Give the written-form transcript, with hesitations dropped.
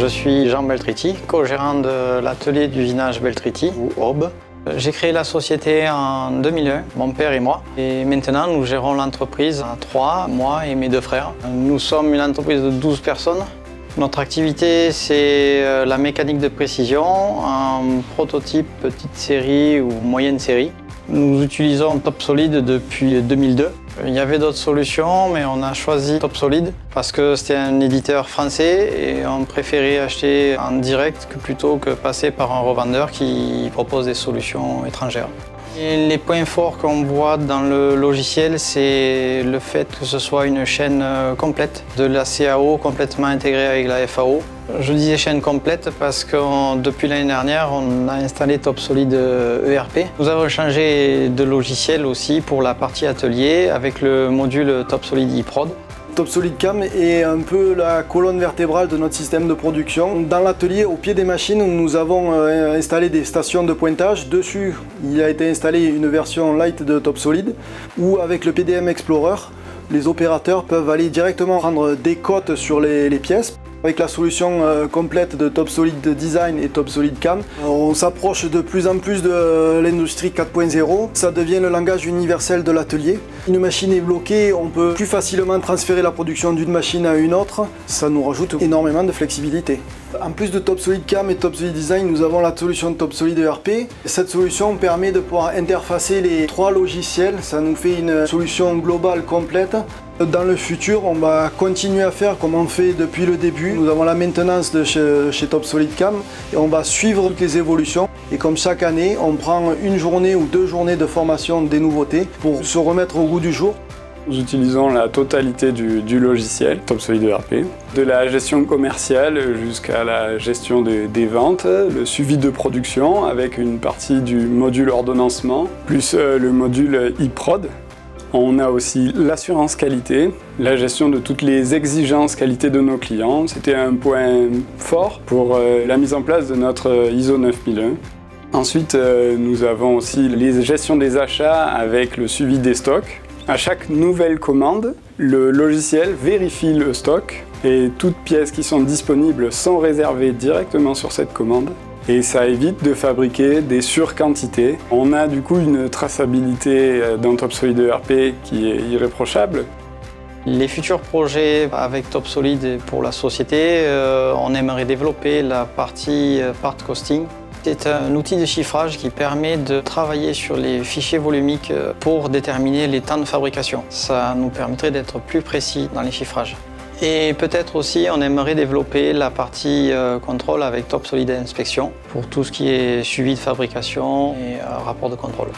Je suis Jean Beltriti, co-gérant de l'atelier d'usinage Beltriti, ou ORB. J'ai créé la société en 2001, mon père et moi. Et maintenant, nous gérons l'entreprise à 3, moi et mes 2 frères. Nous sommes une entreprise de 12 personnes. Notre activité, c'est la mécanique de précision en prototype, petite série ou moyenne série. Nous utilisons Topsolid depuis 2002. Il y avait d'autres solutions, mais on a choisi Topsolid parce que c'était un éditeur français et on préférait acheter en direct plutôt que passer par un revendeur qui propose des solutions étrangères. Et les points forts qu'on voit dans le logiciel, c'est le fait que ce soit une chaîne complète, de la CAO complètement intégrée avec la FAO. Je disais chaîne complète parce que depuis l'année dernière, on a installé Topsolid ERP. Nous avons changé de logiciel aussi pour la partie atelier avec le module Topsolid eProd. Topsolid CAM est un peu la colonne vertébrale de notre système de production. Dans l'atelier, au pied des machines, nous avons installé des stations de pointage. Dessus, il a été installé une version light de Topsolid où avec le PDM Explorer, les opérateurs peuvent aller directement prendre des cotes sur les pièces. Avec la solution complète de Topsolid Design et Topsolid CAM, on s'approche de plus en plus de l'industrie 4.0. Ça devient le langage universel de l'atelier. Une machine est bloquée, on peut plus facilement transférer la production d'une machine à une autre. Ça nous rajoute énormément de flexibilité. En plus de Topsolid CAM et Topsolid Design, nous avons la solution Topsolid ERP. Cette solution permet de pouvoir interfacer les 3 logiciels. Ça nous fait une solution globale complète. Dans le futur, on va continuer à faire comme on fait depuis le début. Nous avons la maintenance de chez Topsolid CAM et on va suivre toutes les évolutions. Et comme chaque année, on prend une journée ou 2 journées de formation des nouveautés pour se remettre au goût du jour. Nous utilisons la totalité du logiciel Topsolid ERP, de la gestion commerciale jusqu'à la gestion des ventes, le suivi de production avec une partie du module ordonnancement, plus le module eProd. On a aussi l'assurance qualité, la gestion de toutes les exigences qualité de nos clients. C'était un point fort pour la mise en place de notre ISO 9001. Ensuite, nous avons aussi les gestions des achats avec le suivi des stocks. À chaque nouvelle commande, le logiciel vérifie le stock et toutes pièces qui sont disponibles sont réservées directement sur cette commande. Et ça évite de fabriquer des surquantités. On a du coup une traçabilité dans Topsolid ERP qui est irréprochable. Les futurs projets avec Topsolid pour la société, on aimerait développer la partie part costing. C'est un outil de chiffrage qui permet de travailler sur les fichiers volumiques pour déterminer les temps de fabrication. Ça nous permettrait d'être plus précis dans les chiffrages. Et peut-être aussi, on aimerait développer la partie contrôle avec Topsolid Inspection pour tout ce qui est suivi de fabrication et rapport de contrôle.